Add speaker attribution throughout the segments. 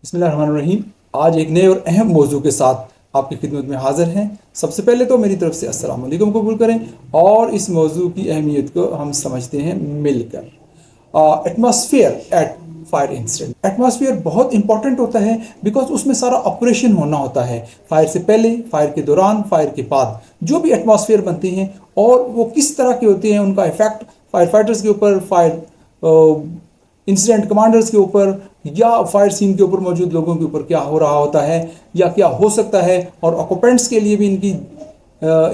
Speaker 1: बिस्मिल्लाहिर्रहमानिर्रहीम। आज एक नए और अहम मौजू के साथ आपकी खिदमत में हाजिर हैं। सबसे पहले तो मेरी तरफ से अस्सलाम वालेकुम कबूल करें और इस मौजू की अहमियत को हम समझते हैं मिलकर। Atmosphere at fire incident. Atmosphere बहुत इंपॉर्टेंट होता है बिकॉज उसमें सारा ऑपरेशन होना होता है। फायर से पहले, फायर के दौरान, फायर के बाद जो भी एटमॉस्फेयर बनते हैं और वो किस तरह के होते हैं, उनका इफेक्ट फायर फाइटर्स के ऊपर, फायर इंसिडेंट कमांडर्स के ऊपर या फायर सीन के ऊपर मौजूद लोगों के ऊपर क्या हो रहा होता है या क्या हो सकता है, और ऑक्यूपेंट्स के लिए भी इनकी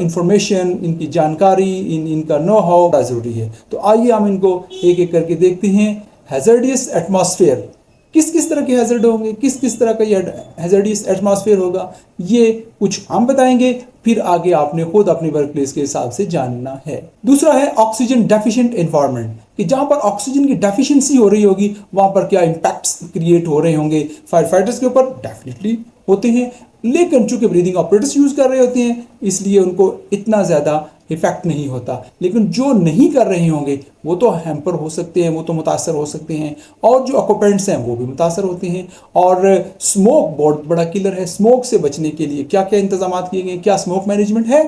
Speaker 1: इंफॉर्मेशन, इनकी जानकारी, इनका नो हाउ बड़ा ज़रूरी है। तो आइए हम इनको एक एक करके देखते हैं। हैजर्डियस एटमॉस्फेयर, किस किस तरह के हैजर्ड होंगे, किस किस तरह का ये हैजर्डियस एटमॉस्फेयर होगा, ये कुछ हम बताएंगे, फिर आगे आपने खुद अपनी वर्क प्लेस के हिसाब से जानना है। दूसरा है ऑक्सीजन डेफिशिएंट एनवायरनमेंट, कि जहां पर ऑक्सीजन की डेफिशिएंसी हो रही होगी वहां पर क्या इम्पैक्ट्स क्रिएट हो रहे होंगे। फायर फाइटर्स के ऊपर डेफिनेटली होते हैं, लेकिन चूंकि ब्रीदिंग ऑपरेटर्स यूज कर रहे होते हैं इसलिए उनको इतना ज़्यादा इफेक्ट नहीं होता। लेकिन जो नहीं कर रहे होंगे वो तो हैम्पर हो सकते हैं, वो तो मुतासर हो सकते हैं, और जो ऑक्यूपेंट्स हैं वो भी मुतासर होते हैं। और स्मोक बहुत बड़ा किलर है। स्मोक से बचने के लिए क्या क्या इंतजाम किए गए, क्या स्मोक मैनेजमेंट है,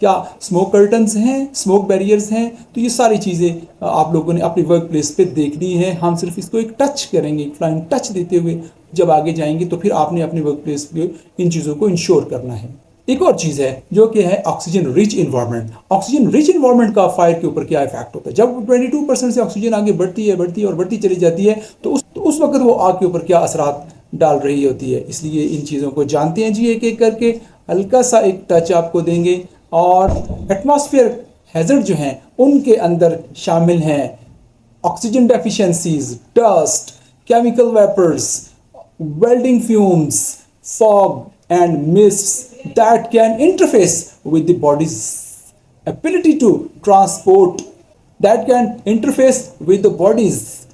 Speaker 1: क्या स्मोक कर्टन्स हैं, स्मोक बैरियर्स हैं, तो ये सारी चीज़ें आप लोगों ने अपनी वर्क प्लेस पे देखनी है। हम सिर्फ इसको एक टच करेंगे, एक फ्लाइंग टच देते हुए जब आगे जाएंगे तो फिर आपने अपनी वर्क प्लेस पे इन चीज़ों को इंश्योर करना है। एक और चीज़ है जो कि है oxygen rich environment. Oxygen rich environment का फायर के ऊपर क्या इफेक्ट होता है। जब 22% से ऑक्सीजन आगे बढ़ती है और बढ़ती चली जाती है तो उस वक्त वो आग के ऊपर क्या असरात डाल रही होती है। इसलिए इन चीज़ों को जानते हैं जी, एक एक करके हल्का सा एक टच आपको देंगे। और एटमॉस्फेयर हैजर्ड जो हैं उनके अंदर शामिल हैं oxygen deficiencies, dust, chemical vapours, welding fumes, fog and mists that can interface with the body's ability to transport,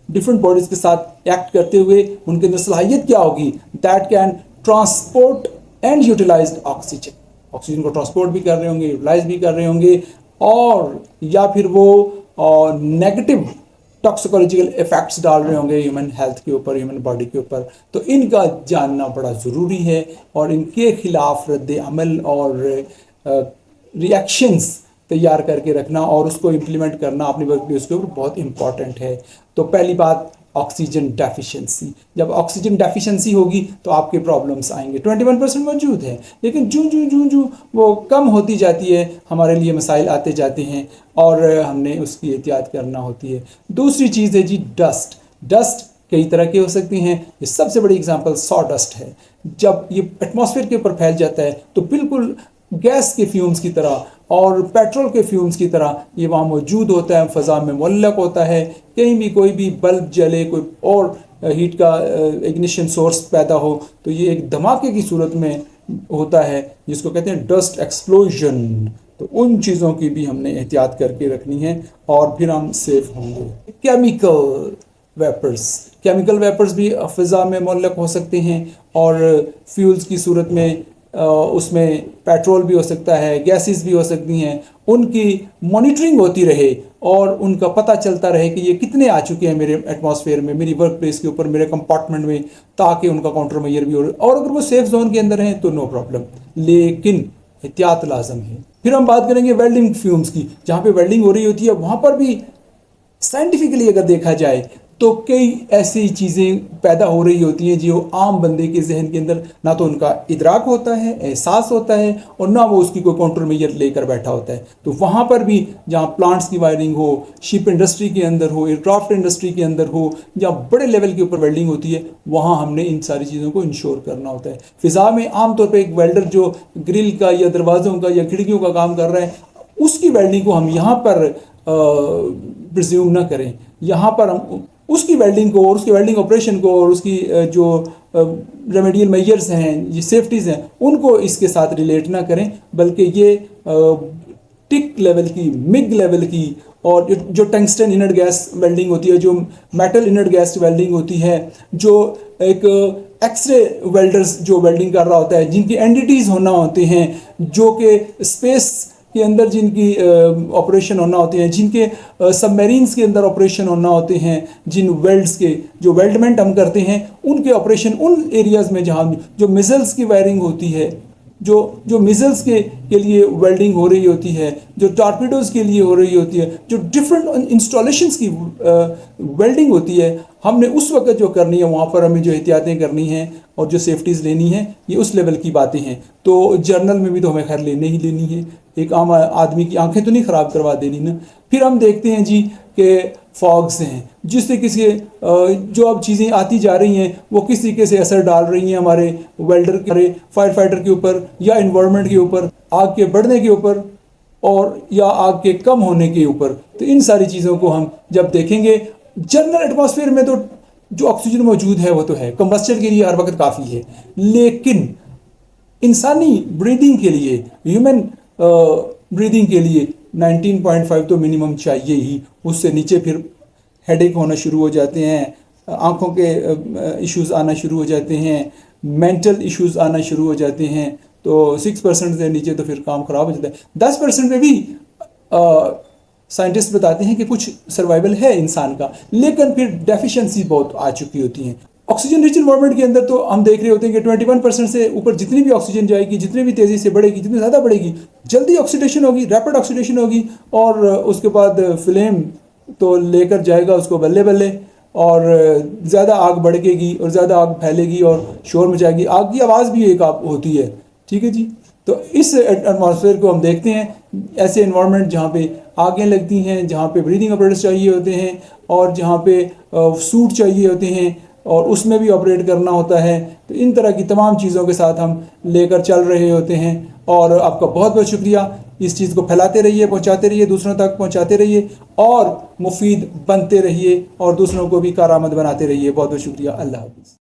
Speaker 1: different bodies के साथ एक्ट करते हुए उनके अंदर सलाहियत क्या होगी, that can transport and utilize oxygen। Oxygen को ट्रांसपोर्ट भी कर रहे होंगे, यूटिलाइज भी कर रहे होंगे, और या फिर वो नेगेटिव टॉक्सिकोलॉजिकल इफेक्ट्स डाल रहे होंगे ह्यूमन हेल्थ के ऊपर, ह्यूमन बॉडी के ऊपर। तो इनका जानना बड़ा ज़रूरी है और इनके खिलाफ रद्द अमल और रिएक्शंस तैयार करके रखना और उसको इम्प्लीमेंट करना अपनी वर्क प्लेस के ऊपर बहुत इंपॉर्टेंट है। तो पहली बात ऑक्सीजन डेफिशिएंसी। जब ऑक्सीजन डेफिशिएंसी होगी तो आपके प्रॉब्लम्स आएंगे। 21% मौजूद है, लेकिन जूं वो कम होती जाती है हमारे लिए मसाइल आते जाते हैं और हमने उसकी एहतियात करना होती है। दूसरी चीज़ है जी डस्ट। डस्ट कई तरह के हो सकती हैं। ये सबसे बड़ी एग्जांपल सॉ डस्ट है। जब ये एटमॉस्फेयर के ऊपर फैल जाता है तो बिल्कुल गैस के फ्यूम्स की तरह और पेट्रोल के फ्यूम्स की तरह ये वहाँ मौजूद होता है, फ़ज़ा में मुअल्लक़ होता है। कहीं भी कोई भी बल्ब जले, कोई और हीट का इग्निशन सोर्स पैदा हो तो ये एक धमाके की सूरत में होता है जिसको कहते हैं डस्ट एक्सप्लोजन। तो उन चीज़ों की भी हमने एहतियात करके रखनी है और फिर हम सेफ होंगे। केमिकल वेपर्स भी फ़ज़ा में मुअल्लक़ हो सकते हैं और फ्यूल्स की सूरत में उसमें पेट्रोल भी हो सकता है, गैसेस भी हो सकती हैं। उनकी मॉनिटरिंग होती रहे और उनका पता चलता रहे कि ये कितने आ चुके हैं मेरे एटमॉस्फेयर में, मेरी वर्क प्लेस के ऊपर, मेरे कंपार्टमेंट में, ताकि उनका काउंटर मेजर भी हो। और अगर वो सेफ जोन के अंदर हैं तो नो प्रॉब्लम, लेकिन एहतियात लाजम है। फिर हम बात करेंगे वेल्डिंग फ्यूम्स की। जहाँ पे वेल्डिंग हो रही होती है वहाँ पर भी साइंटिफिकली अगर देखा जाए तो कई ऐसी चीज़ें पैदा हो रही होती हैं जो आम बंदे के जहन के अंदर ना तो उनका इदराक होता है, एहसास होता है, और ना वो उसकी कोई काउंटर मेजर लेकर बैठा होता है। तो वहाँ पर भी जहाँ प्लांट्स की वायरिंग हो, शिप इंडस्ट्री के अंदर हो, एयरक्राफ्ट इंडस्ट्री के अंदर हो, या बड़े लेवल के ऊपर वेल्डिंग होती है, वहाँ हमने इन सारी चीज़ों को इंश्योर करना होता है। फ़िज़ा में आमतौर पर एक वेल्डर जो ग्रिल का या दरवाज़ों का या खिड़कियों का काम कर रहा है उसकी वेल्डिंग को हम यहाँ पर प्रिज्यूम ना करें। यहाँ पर हम उसकी वेल्डिंग को और उसकी वेल्डिंग ऑपरेशन को और उसकी जो रेमेडियल मेजर्स हैं, ये सेफ्टीज़ हैं, उनको इसके साथ रिलेट ना करें, बल्कि ये टिक लेवल की, मिग लेवल की, और जो टंगस्टन इनर्ट गैस वेल्डिंग होती है, जो मेटल इनर्ट गैस वेल्डिंग होती है, जो एक एक्सरे वेल्डर्स जो वेल्डिंग कर रहा होता है, जिनकी एंटिटीज़ होना होते हैं, जो कि स्पेस के अंदर जिनकी ऑपरेशन होना होते हैं, जिनके सबमरीन्स के अंदर ऑपरेशन होना होते हैं, जिन वेल्ड्स के जो वेल्डमेंट हम करते हैं उनके ऑपरेशन उन एरियाज़ में जहाँ जो मिसाइल्स की वायरिंग होती है, जो मिसाइल्स के लिए वेल्डिंग हो रही होती है, जो टॉर्पीडोज़ के लिए हो रही होती है, जो डिफरेंट इंस्टॉलेशंस की वेल्डिंग होती है, हमने उस वक्त जो करनी है वहाँ पर हमें जो एहतियातें करनी हैं और जो सेफ्टीज़ लेनी है, ये उस लेवल की बातें हैं। तो जर्नल में भी तो हमें खैर लेने ही लेनी है, एक आम आदमी की आंखें तो नहीं ख़राब करवा देनी ना। फिर हम देखते हैं जी कि फॉग्स हैं, जिससे किसी जो अब चीज़ें आती जा रही हैं वो किस तरीके से असर डाल रही हैं हमारे वेल्डर के, फायर फाइटर के ऊपर, या इन्वायरमेंट के ऊपर, आग के बढ़ने के ऊपर, और या आग के कम होने के ऊपर। तो इन सारी चीज़ों को हम जब देखेंगे, जनरल एटमॉस्फेयर में तो जो ऑक्सीजन मौजूद है वो तो है, कंबस्टर के लिए हर वक्त काफ़ी है, लेकिन इंसानी ब्रीदिंग के लिए, ह्यूमन ब्रीदिंग के लिए 19.5 तो मिनिमम चाहिए ही। उससे नीचे फिर हेडेक होना शुरू हो जाते हैं, आँखों के इश्यूज़ आना शुरू हो जाते हैं, मेंटल इश्यूज़ आना शुरू हो जाते हैं। तो 6% से नीचे तो फिर काम ख़राब हो जाता है। 10% में भी साइंटिस्ट बताते हैं कि कुछ सर्वाइवल है इंसान का, लेकिन फिर डेफिशिएंसी बहुत आ चुकी होती हैं। ऑक्सीजन रिच एनवायरनमेंट के अंदर तो हम देख रहे होते हैं कि 21% से ऊपर जितनी भी ऑक्सीजन जाएगी, जितनी भी तेज़ी से बढ़ेगी, जितनी ज़्यादा बढ़ेगी, जल्दी ऑक्सीडेशन होगी, रैपिड ऑक्सीडेशन होगी, और उसके बाद फ्लेम तो लेकर जाएगा उसको बल्ले बल्ले, और ज़्यादा आग भड़केगी और ज़्यादा आग फैलेगी और शोर मचाएगी। आग की आवाज़ भी एक होती है, ठीक है जी। तो इस एटमॉस्फेयर को हम देखते हैं, ऐसे एनवायरनमेंट जहाँ पे आगें लगती हैं, जहाँ पे ब्रीदिंग ऑपरेटर्स चाहिए होते हैं, और जहाँ पे सूट चाहिए होते हैं, और उसमें भी ऑपरेट करना होता है। तो इन तरह की तमाम चीज़ों के साथ हम लेकर चल रहे होते हैं। और आपका बहुत बहुत शुक्रिया, इस चीज़ को फैलाते रहिए, पहुँचाते रहिए, दूसरों तक पहुँचाते रहिए, और मुफीद बनते रहिए, और दूसरों को भी कारआमद बनाते रहिए। बहुत बहुत शुक्रिया। अल्लाह हाफ़िज़।